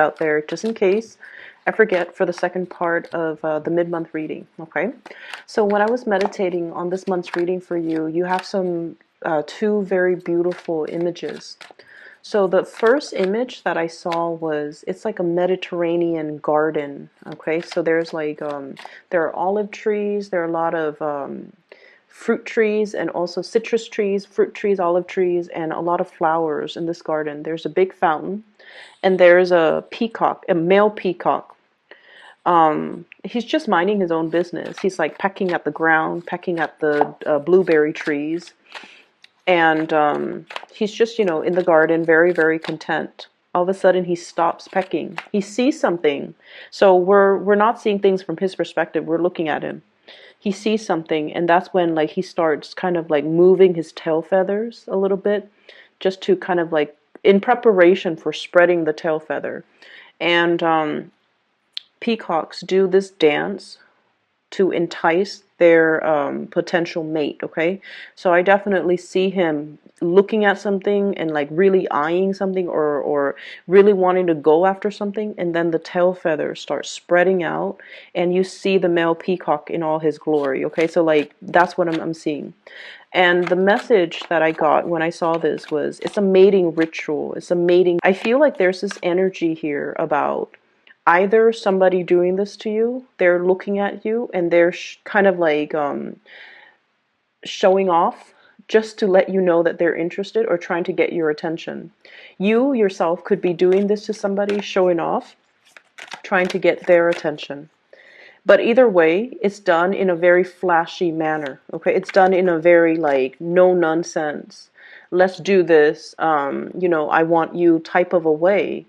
out there just in case I forget for the second part of the mid-month reading. Okay, so when I was meditating on this month's reading for you, you have some two very beautiful images. So the first image that I saw was, it's like a Mediterranean garden. Okay, so there's like there are olive trees, there are a lot of fruit trees, and also citrus trees, fruit trees, olive trees, and a lot of flowers in this garden. There's a big fountain, and there's a peacock, a male peacock. He's just minding his own business. He's like pecking at the ground, pecking at the blueberry trees, and he's just, in the garden, very, very content. All of a sudden, he stops pecking. He sees something. So we're not seeing things from his perspective. We're looking at him. He sees something, and that's when like he starts kind of like moving his tail feathers a little bit, just to kind of like in preparation for spreading the tail feather. And peacocks do this dance to entice their potential mate. Okay, so I definitely see him looking at something and like really eyeing something, or really wanting to go after something, and then the tail feathers start spreading out and you see the male peacock in all his glory. Okay, so like that's what I'm seeing. And the message that I got when I saw this was, it's a mating ritual. It's a mating. I feel like there's this energy here about either somebody doing this to you, they're looking at you and they're kind of like showing off just to let you know that they're interested or trying to get your attention. You yourself could be doing this to somebody, showing off, trying to get their attention. But either way, it's done in a very flashy manner. Okay, it's done in a very like no nonsense, let's do this, I want you type of a way,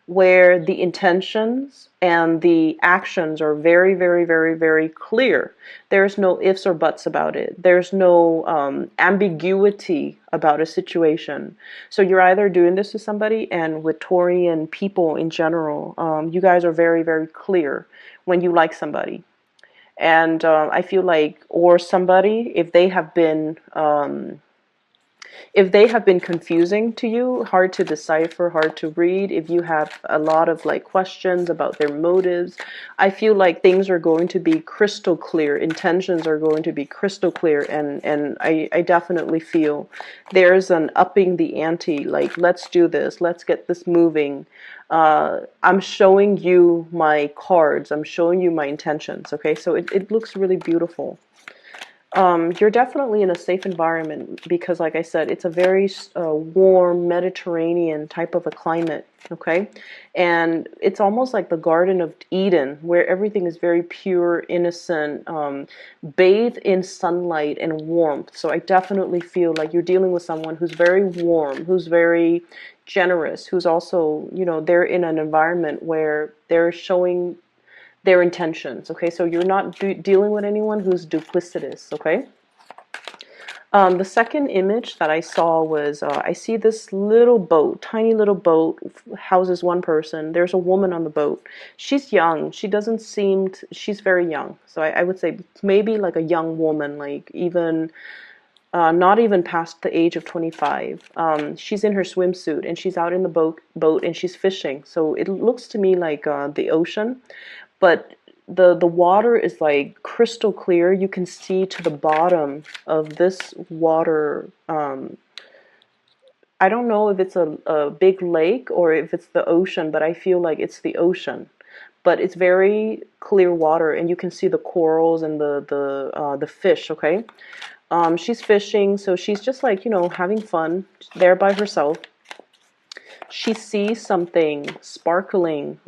where the intentions and the actions are very, very, very, very clear. There's no ifs or buts about it. There's no ambiguity about a situation. So you're either doing this to somebody, and with Taurian people in general, you guys are very, very clear when you like somebody. And I feel like, or somebody, if they have been confusing to you, hard to decipher, hard to read, if you have a lot of like questions about their motives, I feel like things are going to be crystal clear, intentions are going to be crystal clear, and I definitely feel there's an upping the ante, like let's do this, let's get this moving. I'm showing you my cards, I'm showing you my intentions. Okay, so it looks really beautiful. You're definitely in a safe environment because, like I said, it's a very warm Mediterranean type of a climate, okay? And it's almost like the Garden of Eden, where everything is very pure, innocent, bathed in sunlight and warmth. So I definitely feel like you're dealing with someone who's very warm, who's very generous, who's also, they're in an environment where they're showing their intentions. Okay, so you're not dealing with anyone who's duplicitous. Okay. The second image that I saw was, I see this little boat, tiny little boat, houses one person. There's a woman on the boat. She's young. She doesn't seem, she's very young. So I would say maybe like a young woman, like even, not even past the age of 25. She's in her swimsuit and she's out in the boat and she's fishing. So it looks to me like the ocean. But the water is like crystal clear. You can see to the bottom of this water. I don't know if it's a big lake or if it's the ocean, but I feel like it's the ocean. But it's very clear water, and you can see the corals and the fish. Okay, she's fishing, so she's just like having fun there by herself. She sees something sparkling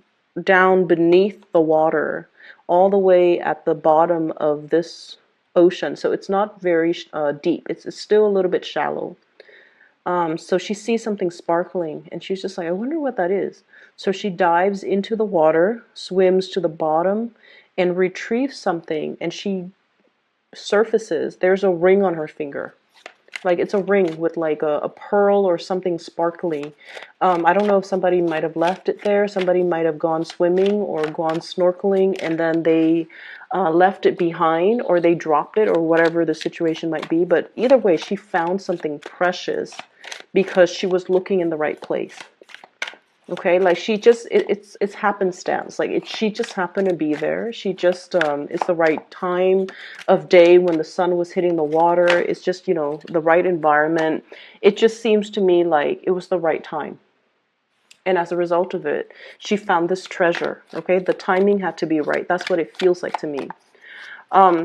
down beneath the water, all the way at the bottom of this ocean. So it's not very deep. It's still a little bit shallow. So she sees something sparkling, and she's just like, I wonder what that is. So she dives into the water, swims to the bottom, and retrieves something, and she surfaces. There's a ring on her finger. Like it's a ring with like a pearl or something sparkly. I don't know if somebody might have left it there. Somebody might have gone swimming or gone snorkeling, and then they left it behind, or they dropped it, or whatever the situation might be. But either way, she found something precious because she was looking in the right place. Okay, like she just it's happenstance. Like she just happened to be there. She just it's the right time of day when the sun was hitting the water. It's just, you know, the right environment. It just seems to me like it was the right time. And as a result of it, she found this treasure. Okay, the timing had to be right. That's what it feels like to me.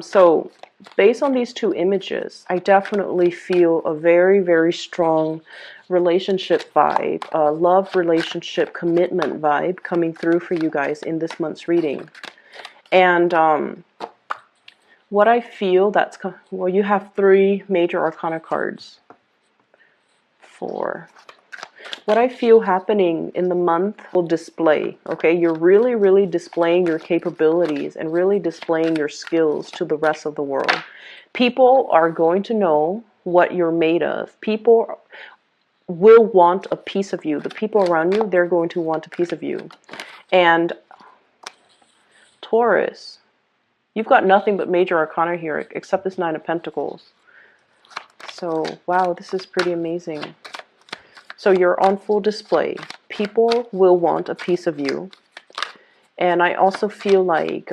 So based on these two images, I definitely feel a very, very strong relationship vibe, love relationship commitment vibe coming through for you guys in this month's reading. And what I feel well, you have 3 major arcana cards. 4. What I feel happening in the month will display, okay? You're really, really displaying your capabilities and really displaying your skills to the rest of the world. People are going to know what you're made of. People will want a piece of you. The people around you, they're going to want a piece of you. And Taurus, you've got nothing but major arcana here except this 9 of Pentacles. So, wow, this is pretty amazing. So you're on full display. People will want a piece of you. And I also feel like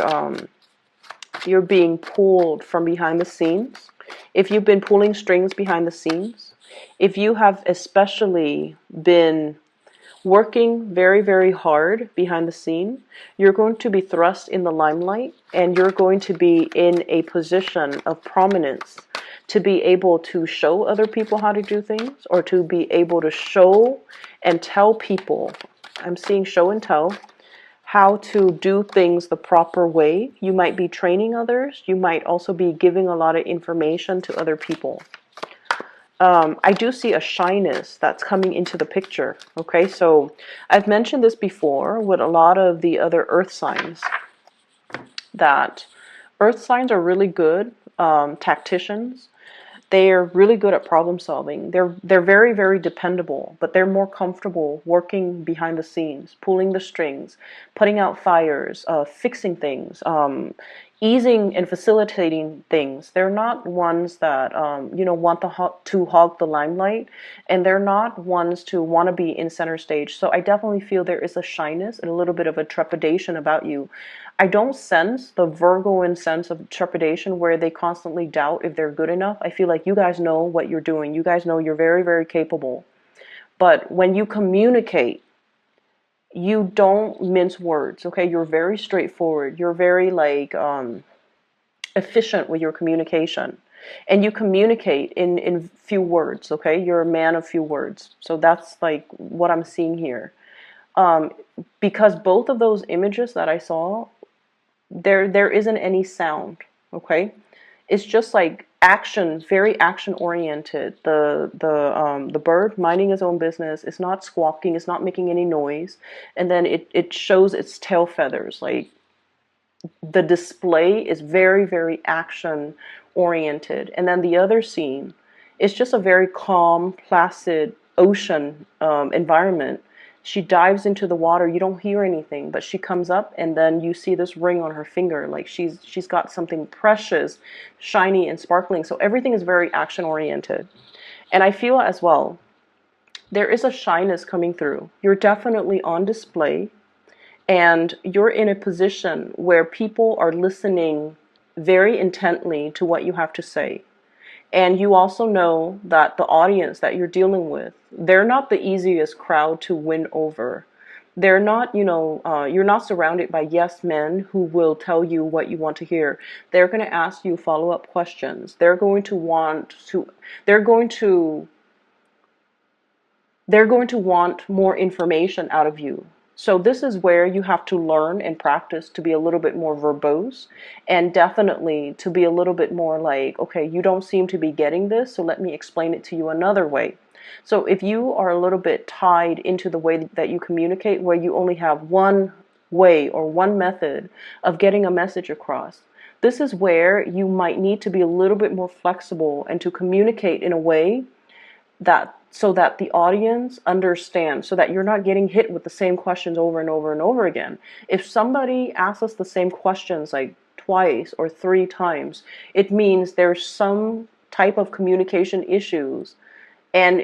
you're being pulled from behind the scenes. If you've been pulling strings behind the scenes, if you have especially been working very, very hard behind the scene, you're going to be thrust in the limelight and you're going to be in a position of prominence to be able to show other people how to do things, or to be able to show and tell people, I'm seeing show and tell, how to do things the proper way. You might be training others. You might also be giving a lot of information to other people. I do see a shyness that's coming into the picture. Okay, so I've mentioned this before with a lot of the other earth signs, that earth signs are really good tacticians. They're really good at problem solving. They're very, very dependable, but they're more comfortable working behind the scenes, pulling the strings, putting out fires, fixing things, easing and facilitating things. They're not ones that want to hog the limelight, and they're not ones to want to be in center stage. So I definitely feel there is a shyness and a little bit of a trepidation about you. I don't sense the Virgoan sense of trepidation where they constantly doubt if they're good enough. I feel like you guys know what you're doing. You guys know you're very, very capable. But when you communicate, you don't mince words, okay? You're very straightforward. You're very efficient with your communication. And you communicate in few words, okay? You're a man of few words. So that's like what I'm seeing here. Because both of those images that I saw, there isn't any sound, okay? It's just like action, very action oriented. The bird minding his own business. It's not squawking. It's not making any noise. And then it shows its tail feathers. Like the display is very, very action oriented. And then the other scene is just a very calm, placid ocean environment. She dives into the water. You don't hear anything, but she comes up, and then you see this ring on her finger. Like she's got something precious, shiny and sparkling. So everything is very action oriented. And I feel as well, there is a shyness coming through. You're definitely on display, and you're in a position where people are listening very intently to what you have to say. And you also know that the audience that you're dealing with, they're not the easiest crowd to win over. They're not, you're not surrounded by yes men who will tell you what you want to hear. They're going to ask you follow-up questions. They're going to want more information out of you. So this is where you have to learn and practice to be a little bit more verbose, and definitely to be a little bit more like, okay, you don't seem to be getting this, so let me explain it to you another way. So if you are a little bit tied into the way that you communicate, where you only have one way or one method of getting a message across, this is where you might need to be a little bit more flexible and to communicate in a way that so that the audience understands, so that you're not getting hit with the same questions over and over and over again. If somebody asks us the same questions like twice or 3 times, it means there's some type of communication issues, and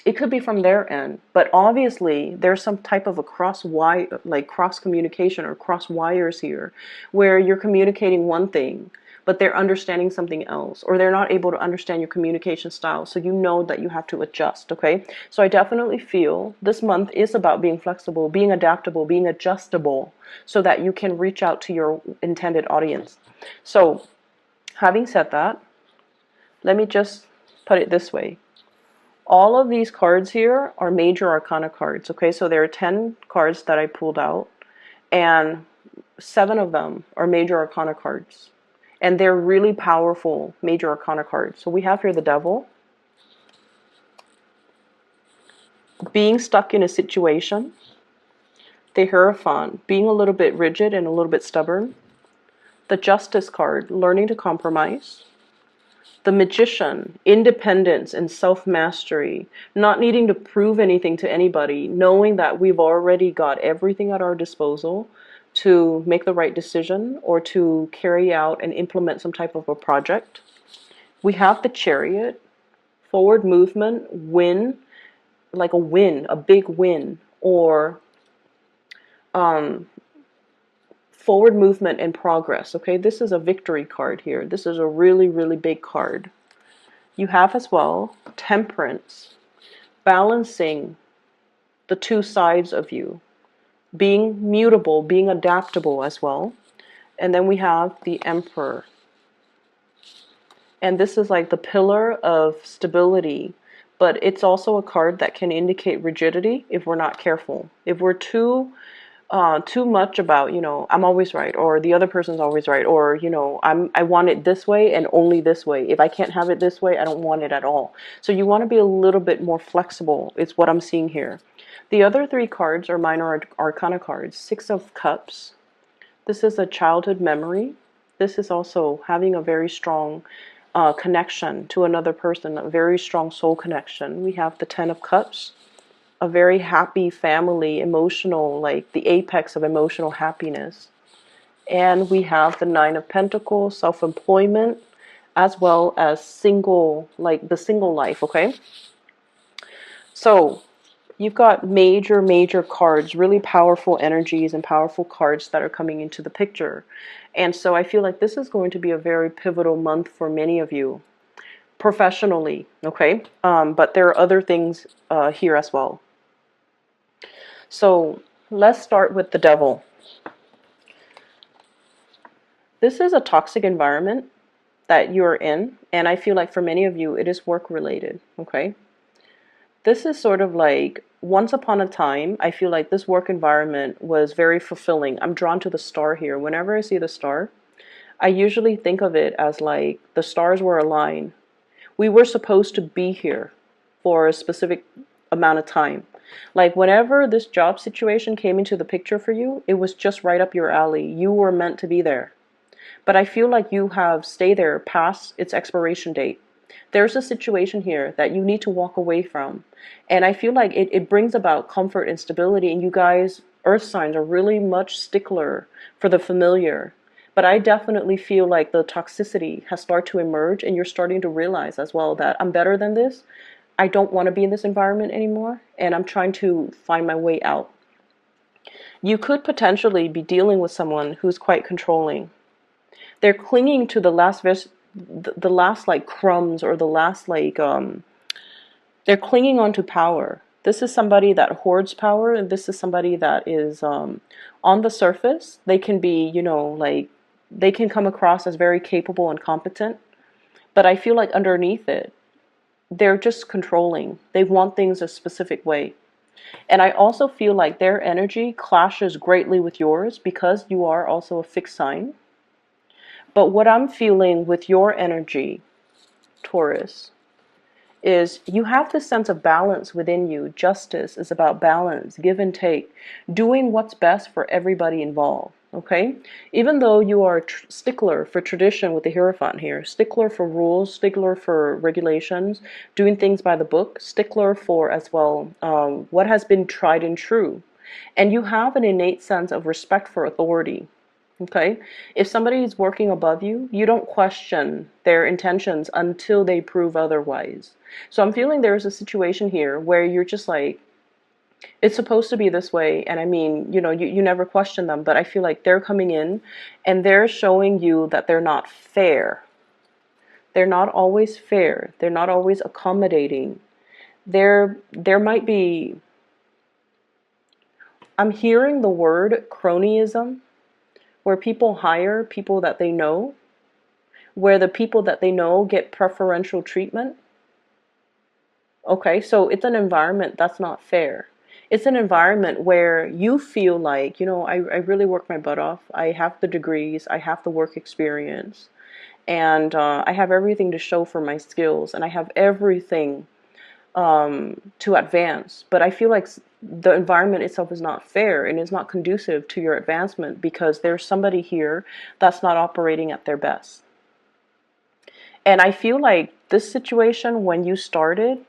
It could be from their end, but obviously there's some type of a cross communication or cross wires here, where you're communicating one thing, but they're understanding something else, or they're not able to understand your communication style. So you know that you have to adjust. Okay. So I definitely feel this month is about being flexible, being adaptable, being adjustable, so that you can reach out to your intended audience. So having said that, let me just put it this way. All of these cards here are major arcana cards. Okay, so there are 10 cards that I pulled out, and 7 of them are major arcana cards. And they're really powerful major arcana cards. So we have here the Devil, being stuck in a situation, the Hierophant, being a little bit rigid and a little bit stubborn, the Justice card, learning to compromise, the Magician, independence and self-mastery, not needing to prove anything to anybody, knowing that we've already got everything at our disposal to make the right decision or to carry out and implement some type of a project. We have the Chariot, forward movement, win, like a win, a big win, or forward movement and progress. Okay, this is a victory card here. This is a really, really big card. You have as well Temperance, balancing the two sides of you, being mutable, being adaptable as well. And then we have the Emperor. And this is like the pillar of stability, but it's also a card that can indicate rigidity if we're not careful. If we're too much about, I'm always right, or the other person's always right, or, I want it this way and only this way. If I can't have it this way, I don't want it at all. So you want to be a little bit more flexible, is what I'm seeing here. The other 3 cards are minor arcana cards. 6 of Cups. This is a childhood memory. This is also having a very strong connection to another person, a very strong soul connection. We have the 10 of Cups, a very happy family, emotional, like the apex of emotional happiness. And we have the 9 of Pentacles, self-employment, as well as single, like the single life, okay? So you've got major, major cards, really powerful energies and powerful cards that are coming into the picture. And so I feel like this is going to be a very pivotal month for many of you, professionally, okay? But there are other things here as well. So let's start with the Devil. This is a toxic environment that you're in, and I feel like for many of you, it is work related, okay? This is sort of like, once upon a time, I feel like this work environment was very fulfilling. I'm drawn to the star here. Whenever I see the star, I usually think of it as like the stars were aligned. We were supposed to be here for a specific amount of time. Like whenever this job situation came into the picture for you, it was just right up your alley. You were meant to be there. But I feel like you have stayed there past its expiration date. There's a situation here that you need to walk away from. And I feel like it brings about comfort and stability. And you guys, earth signs, are really much stickler for the familiar. But I definitely feel like the toxicity has started to emerge, and you're starting to realize as well that I'm better than this. I don't want to be in this environment anymore, and I'm trying to find my way out. You could potentially be dealing with someone who's quite controlling. They're clinging to the last like crumbs, or the last like they're clinging on to power. This is somebody that hoards power, and this is somebody that is on the surface. They can be, like they can come across as very capable and competent, but I feel like underneath it, they're just controlling. They want things a specific way. And I also feel like their energy clashes greatly with yours because you are also a fixed sign. But what I'm feeling with your energy, Taurus, is you have this sense of balance within you. Justice is about balance, give and take, doing what's best for everybody involved. Okay, even though you are a stickler for tradition with the Hierophant here, stickler for rules, stickler for regulations, doing things by the book, stickler for as well what has been tried and true, and you have an innate sense of respect for authority. Okay? If somebody is working above you, you don't question their intentions until they prove otherwise. So I'm feeling there's a situation here where you're just like, it's supposed to be this way. And I mean, you never question them, but I feel like they're coming in and they're showing you that they're not fair. They're not always fair. They're not always accommodating. There might be, I'm hearing the word cronyism, where people hire people that they know, where the people that they know get preferential treatment. Okay, so it's an environment that's not fair. It's an environment where you feel like, I really work my butt off. I have the degrees, I have the work experience, and I have everything to show for my skills, and I have everything to advance. But I feel like the environment itself is not fair and is not conducive to your advancement because there's somebody here that's not operating at their best. And I feel like this situation, when you started,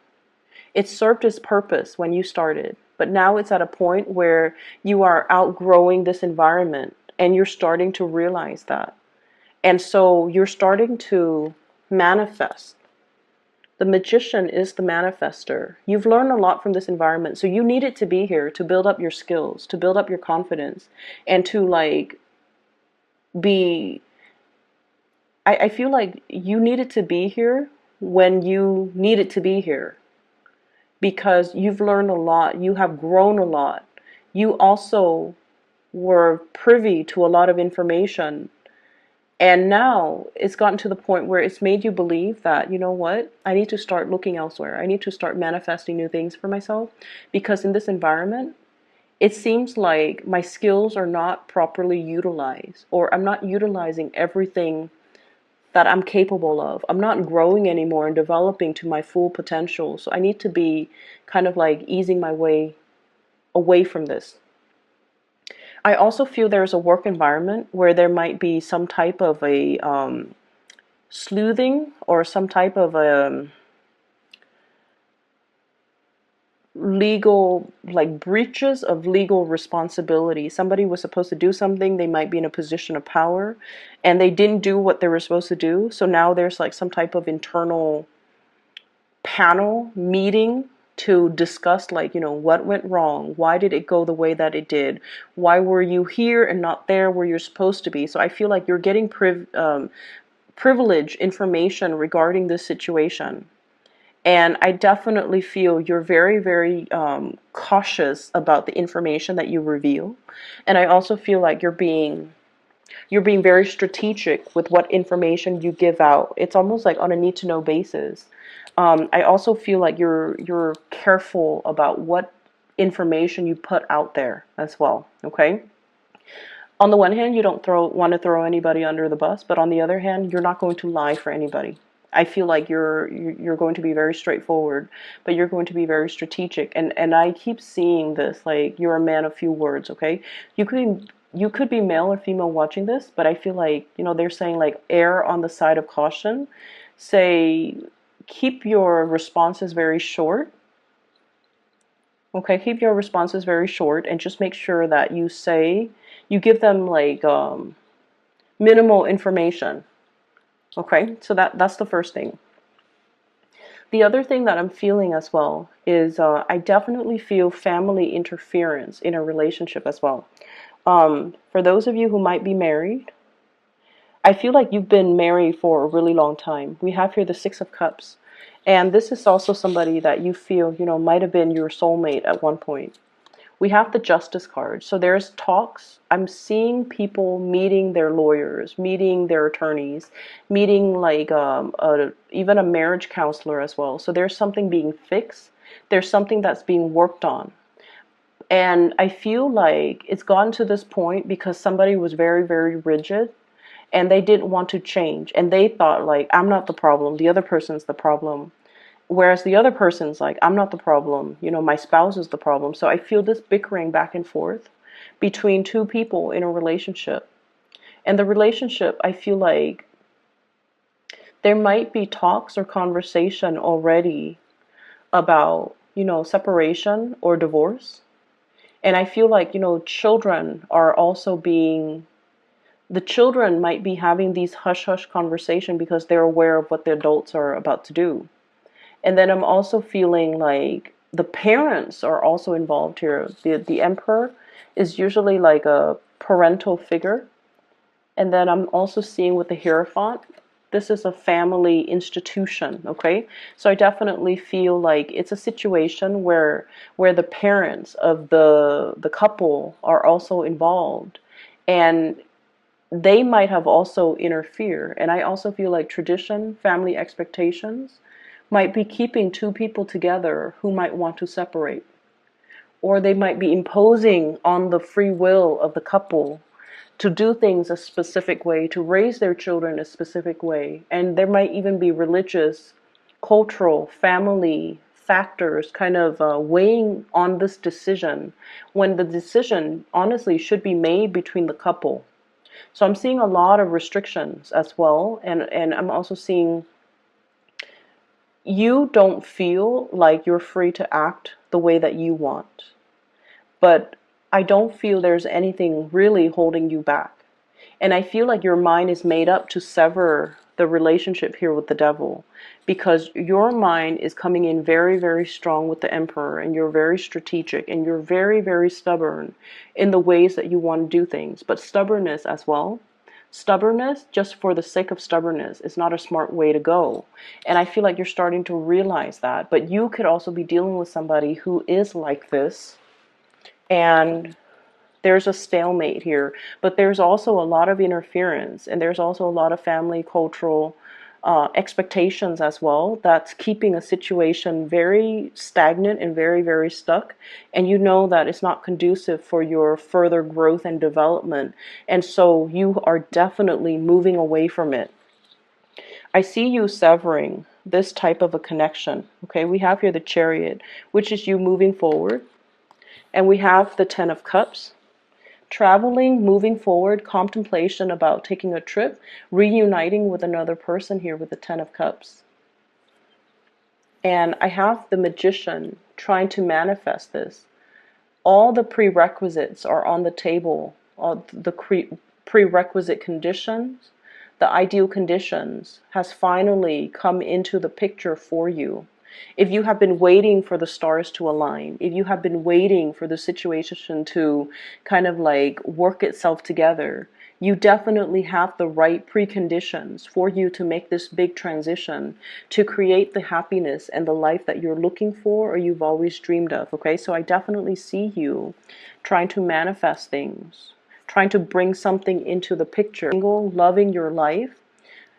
it served its purpose when you started. But now it's at a point where you are outgrowing this environment and you're starting to realize that. And so you're starting to manifest. The magician is the manifester. You've learned a lot from this environment. So you need it to be here to build up your skills, to build up your confidence, and to be, I feel like you needed to be here when you needed to be here because you've learned a lot. You have grown a lot. You also were privy to a lot of information. And now it's gotten to the point where it's made you believe that, you know what, I need to start looking elsewhere. I need to start manifesting new things for myself because in this environment, it seems like my skills are not properly utilized, or I'm not utilizing everything that I'm capable of. I'm not growing anymore and developing to my full potential. So I need to be kind of like easing my way away from this. I also feel there's a work environment where there might be some type of a sleuthing or some type of a legal, like breaches of legal responsibility. Somebody was supposed to do something, they might be in a position of power, and they didn't do what they were supposed to do. So now there's like some type of internal panel meeting to discuss what went wrong, why did it go the way that it did, why were you here and not there where you're supposed to be. So I feel like you're getting privileged information regarding this situation, and I definitely feel you're very, very cautious about the information that you reveal. And I also feel like you're being very strategic with what information you give out. It's almost like on a need to know basis. I also feel like you're careful about what information you put out there as well. Okay. On the one hand, you don't want to throw anybody under the bus, but on the other hand, you're not going to lie for anybody. I feel like you're going to be very straightforward, but you're going to be very strategic. And I keep seeing this, like you're a man of few words. Okay, you could be male or female watching this, but I feel like they're saying like err on the side of caution. Say keep your responses very short. Okay, keep your responses very short and just make sure that you give them like minimal information. Okay, so that's the first thing. The other thing that I'm feeling as well is I definitely feel family interference in a relationship as well. For those of you who might be married, I feel like you've been married for a really long time. We have here the Six of Cups. And this is also somebody that you feel, might have been your soulmate at one point. We have the Justice card. So there's talks. I'm seeing people meeting their lawyers, meeting their attorneys, meeting even a marriage counselor as well. So there's something being fixed. There's something that's being worked on. And I feel like it's gotten to this point because somebody was very, very rigid and they didn't want to change. And they thought like, I'm not the problem. The other person's the problem. Whereas the other person's like, I'm not the problem. My spouse is the problem. So I feel this bickering back and forth between two people in a relationship. And the relationship, I feel like there might be talks or conversation already about, separation or divorce. And I feel like, children are also being the children might be having these hush-hush conversation because they're aware of what the adults are about to do. And then I'm also feeling like the parents are also involved here. The emperor is usually like a parental figure. And then I'm also seeing with the Hierophant, this is a family institution, okay? So I definitely feel like it's a situation where the parents of the couple are also involved. And they might have also interfered. And I also feel like tradition, family expectations might be keeping two people together who might want to separate. Or they might be imposing on the free will of the couple to do things a specific way, to raise their children a specific way. And there might even be religious, cultural, family factors kind of weighing on this decision, when the decision honestly should be made between the couple. So I'm seeing a lot of restrictions as well. And I'm also seeing you don't feel like you're free to act the way that you want. But I don't feel there's anything really holding you back. And I feel like your mind is made up to sever the relationship here with the devil, because your mind is coming in very, very strong with the emperor, and you're very strategic, and you're very, very stubborn in the ways that you want to do things. But stubbornness as well. Stubbornness, just for the sake of stubbornness, is not a smart way to go. And I feel like you're starting to realize that. But you could also be dealing with somebody who is like this, and there's a stalemate here, but there's also a lot of interference, and there's also a lot of family cultural expectations as well, that's keeping a situation very stagnant and very, very stuck. And you know that it's not conducive for your further growth and development. And so you are definitely moving away from it. I see you severing this type of a connection. Okay, we have here the Chariot, which is you moving forward. And we have the Ten of Cups. Traveling, moving forward, contemplation about taking a trip, reuniting with another person here with the Ten of Cups. And I have the Magician trying to manifest this. All the prerequisites are on the table, all the prerequisite conditions, the ideal conditions has finally come into the picture for you. If you have been waiting for the stars to align, if you have been waiting for the situation to kind of like work itself together, you definitely have the right preconditions for you to make this big transition, to create the happiness and the life that you're looking for or you've always dreamed of. Okay, so I definitely see you trying to manifest things, trying to bring something into the picture, loving your life,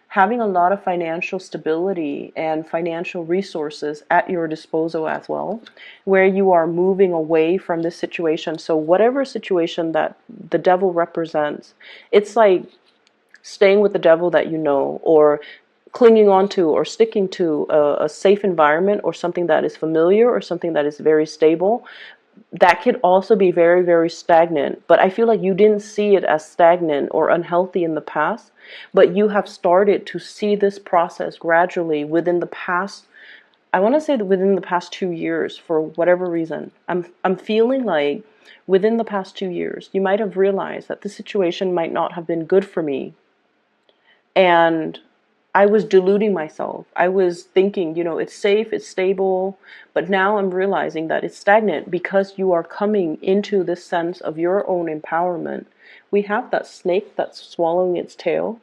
having a lot of financial stability and financial resources at your disposal as well, where you are moving away from this situation. So whatever situation that the devil represents, it's like staying with the devil that you know, or clinging on to or sticking to a safe environment, or something that is familiar, or something that is very stable. That could also be very, very stagnant. But I feel like you didn't see it as stagnant or unhealthy in the past, but you have started to see this process gradually within the past, I want to say that within the past 2 years, for whatever reason. I'm feeling like within the past 2 years, you might have realized that the situation might not have been good for me. And I was deluding myself. I was thinking, it's safe, it's stable, but now I'm realizing that it's stagnant because you are coming into this sense of your own empowerment. We have that snake that's swallowing its tail.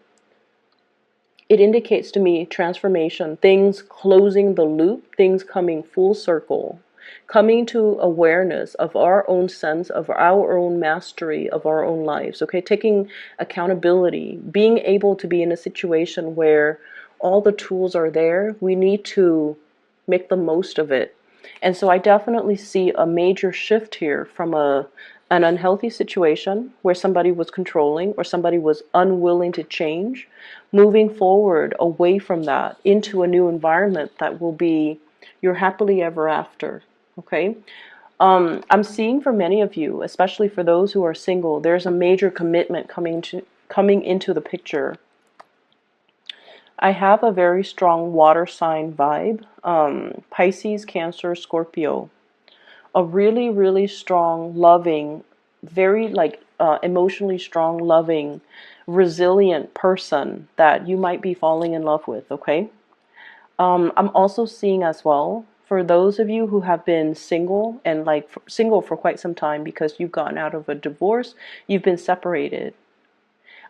It indicates to me transformation, things closing the loop, things coming full circle, coming to awareness of our own sense, of our own mastery of our own lives, okay? Taking accountability, being able to be in a situation where all the tools are there, we need to make the most of it. And so I definitely see a major shift here from an unhealthy situation where somebody was controlling or somebody was unwilling to change, moving forward away from that into a new environment that will be your happily ever after. Okay, I'm seeing for many of you, especially for those who are single, there's a major commitment coming into the picture. I have a very strong water sign vibe, Pisces, Cancer, Scorpio. A really, really strong, loving, very like emotionally strong, loving, resilient person that you might be falling in love with, okay? I'm also seeing as well, for those of you who have been single and like single for quite some time because you've gotten out of a divorce, you've been separated.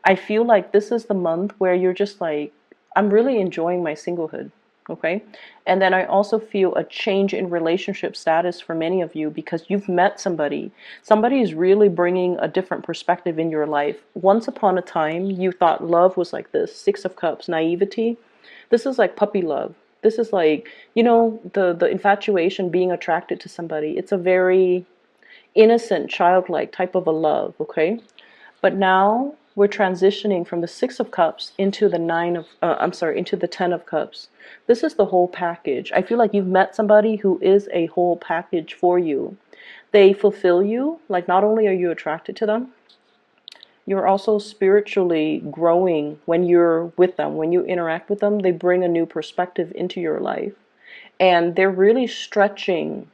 I feel like this is the month where you're just like, I'm really enjoying my singlehood. Okay. And then I also feel a change in relationship status for many of you because you've met somebody. Somebody is really bringing a different perspective in your life. Once upon a time, you thought love was like this Six of Cups, naivety. This is like puppy love. This is like, the infatuation, being attracted to somebody. It's a very innocent, childlike type of a love, okay? But now we're transitioning from the Six of Cups into the into the Ten of Cups. This is the whole package. I feel like you've met somebody who is a whole package for you. They fulfill you. Like, not only are you attracted to them, you're also spiritually growing when you're with them. When you interact with them, they bring a new perspective into your life. And they're really stretching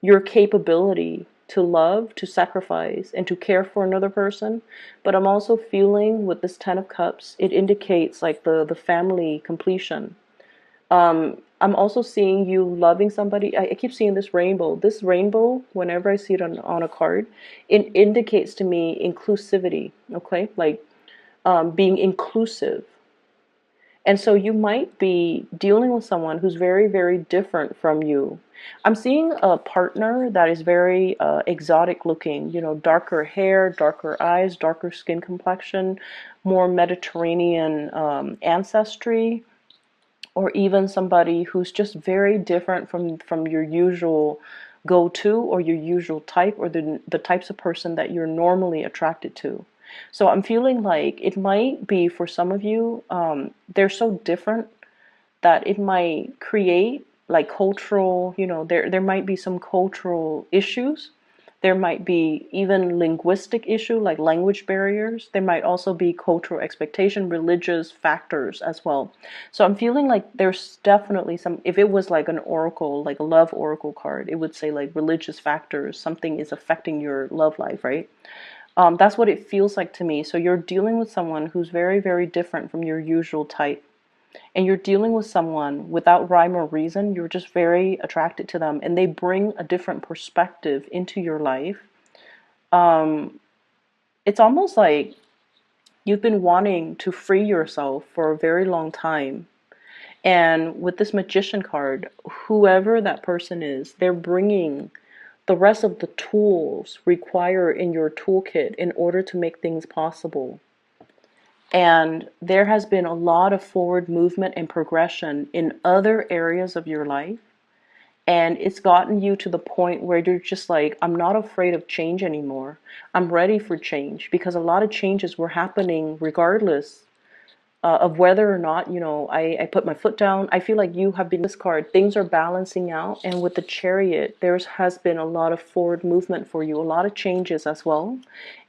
your capability to love, to sacrifice, and to care for another person. But I'm also feeling with this Ten of Cups, it indicates like the family completion. I'm also seeing you loving somebody. I keep seeing this rainbow. This rainbow, whenever I see it on a card, it indicates to me inclusivity, okay? Like being inclusive. And so you might be dealing with someone who's very, very different from you. I'm seeing a partner that is very exotic looking, darker hair, darker eyes, darker skin complexion, more Mediterranean ancestry, or even somebody who's just very different from your usual go-to or your usual type, or the types of person that you're normally attracted to. So I'm feeling like it might be for some of you, they're so different that it might create like cultural, there might be some cultural issues. There might be even linguistic issue like language barriers. There might also be cultural expectation, religious factors as well. So I'm feeling like there's definitely some, if it was like an oracle, like a love oracle card, it would say like religious factors, something is affecting your love life, right? That's what it feels like to me. So you're dealing with someone who's very, very different from your usual type. And you're dealing with someone without rhyme or reason. You're just very attracted to them, and they bring a different perspective into your life. It's almost like you've been wanting to free yourself for a very long time. And with this Magician card, whoever that person is, they're bringing the rest of the tools required in your toolkit in order to make things possible. And there has been a lot of forward movement and progression in other areas of your life. And it's gotten you to the point where you're just like, I'm not afraid of change anymore. I'm ready for change, because a lot of changes were happening regardless of whether or not, I put my foot down. I feel like you have been this card. Things are balancing out. And with the Chariot, there has been a lot of forward movement for you, a lot of changes as well.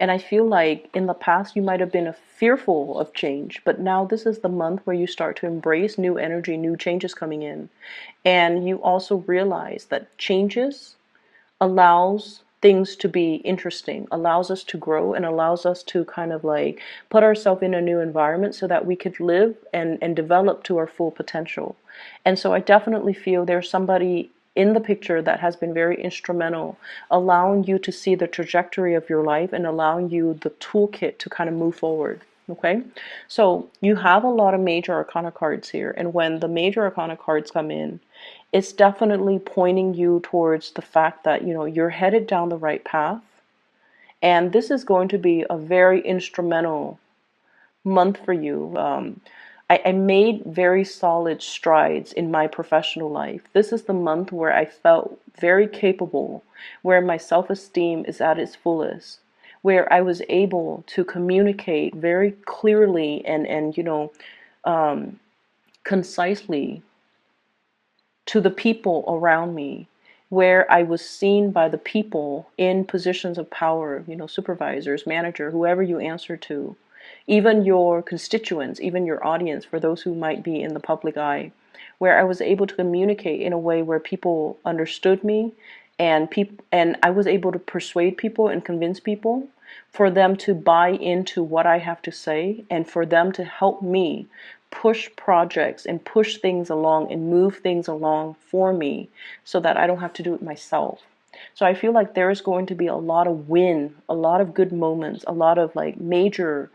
And I feel like in the past, you might have been fearful of change. But now this is the month where you start to embrace new energy, new changes coming in. And you also realize that changes allows things to be interesting, allows us to grow, and allows us to kind of like put ourselves in a new environment so that we could live and develop to our full potential. And so I definitely feel there's somebody in the picture that has been very instrumental, allowing you to see the trajectory of your life and allowing you the toolkit to kind of move forward. Okay, so you have a lot of major arcana cards here, and when the major arcana cards come in, it's definitely pointing you towards the fact that you're headed down the right path, and this is going to be a very instrumental month for you. I made very solid strides in my professional life. This is the month where I felt very capable, where my self-esteem is at its fullest, where I was able to communicate very clearly and concisely to the people around me, where I was seen by the people in positions of power, supervisors, manager, whoever you answer to, even your constituents, even your audience, for those who might be in the public eye, where I was able to communicate in a way where people understood me and I was able to persuade people and convince people for them to buy into what I have to say, and for them to help me push projects and push things along and move things along for me so that I don't have to do it myself. So I feel like there is going to be a lot of a lot of good moments, a lot of like major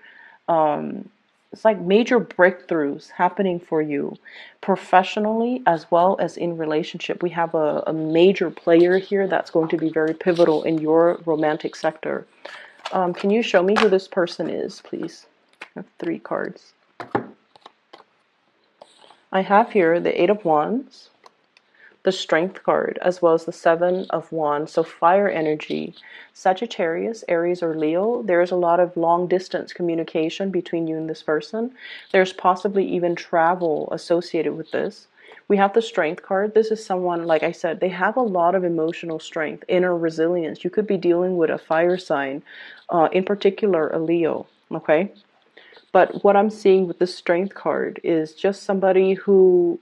it's like major breakthroughs happening for you professionally as well as in relationship. We have a major player here that's going to be very pivotal in your romantic sector. Can you show me who this person is, please? I have 3 cards. I have here the 8 of Wands, the Strength card, as well as the 7 of Wands. So fire energy, Sagittarius, Aries, or Leo. There's a lot of long distance communication between you and this person. There's possibly even travel associated with this. We have the Strength card. This is someone, like I said, they have a lot of emotional strength, inner resilience. You could be dealing with a fire sign, in particular a Leo, okay? But what I'm seeing with the Strength card is just somebody who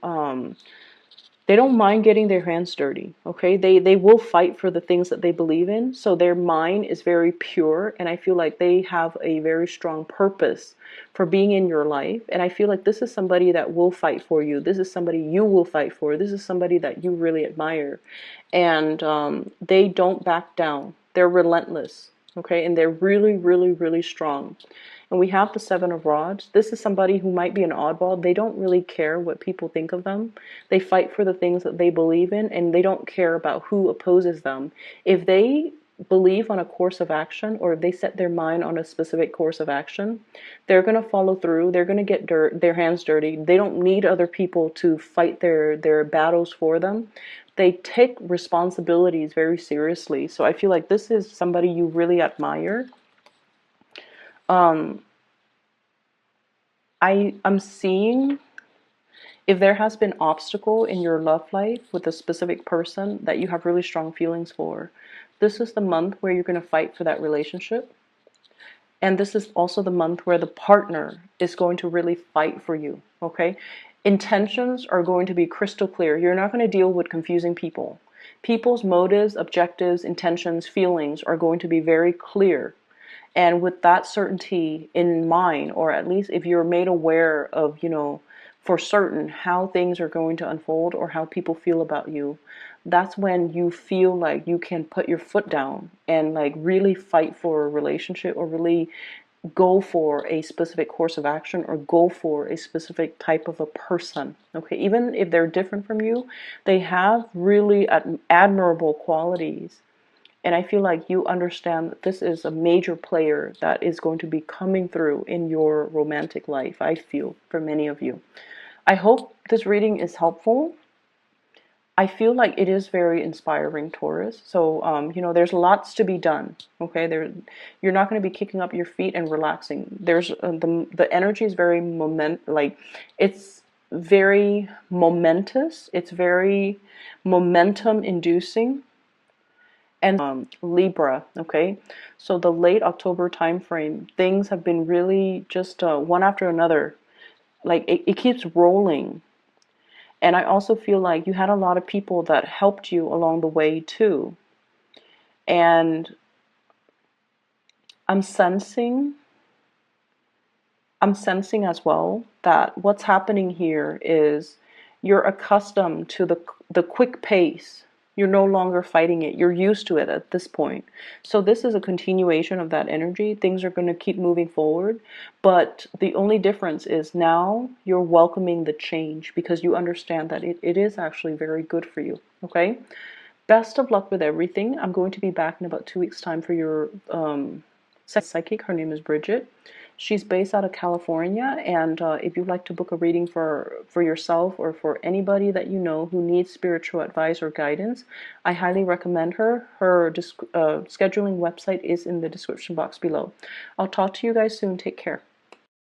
they don't mind getting their hands dirty, okay? They will fight for the things that they believe in, so their mind is very pure, and I feel like they have a very strong purpose for being in your life, and I feel like this is somebody that will fight for you. This is somebody you will fight for. This is somebody that you really admire, and they don't back down. They're relentless, okay? And they're really, really, really strong. And we have the 7 of Rods. This is somebody who might be an oddball. They don't really care what people think of them. They fight for the things that they believe in, and they don't care about who opposes them. If they believe on a course of action, or if they set their mind on a specific course of action, they're going to follow through. They're going to get their hands dirty. They don't need other people to fight their battles for them. They take responsibilities very seriously. So I feel like this is somebody you really admire. I'm seeing if there has been obstacle in your love life with a specific person that you have really strong feelings for, this is the month where you're going to fight for that relationship. And this is also the month where the partner is going to really fight for you, okay? Intentions are going to be crystal clear. You're not going to deal with confusing people. People's motives, objectives, intentions, feelings are going to be very clear. And with that certainty in mind, or at least if you're made aware of, for certain how things are going to unfold or how people feel about you, that's when you feel like you can put your foot down and like really fight for a relationship, or really go for a specific course of action, or go for a specific type of a person. Okay, even if they're different from you, they have really admirable qualities. And I feel like you understand that this is a major player that is going to be coming through in your romantic life, I feel, for many of you. I hope this reading is helpful. I feel like it is very inspiring, Taurus. So, there's lots to be done. Okay, you're not going to be kicking up your feet and relaxing. There's the energy is very it's very momentous. It's very momentum inducing. And Libra, okay, so the late October time frame, things have been really just one after another, like it keeps rolling. And I also feel like you had a lot of people that helped you along the way too. And I'm sensing as well that what's happening here is you're accustomed to the quick pace. You're no longer fighting it. You're used to it at this point. So this is a continuation of that energy. Things are going to keep moving forward. But the only difference is now you're welcoming the change because you understand that it is actually very good for you. Okay? Best of luck with everything. I'm going to be back in about 2 weeks' time for your psychic. Her name is Bridget. She's based out of California, and if you'd like to book a reading for yourself or for anybody that you know who needs spiritual advice or guidance, I highly recommend her. Her scheduling website is in the description box below. I'll talk to you guys soon. Take care.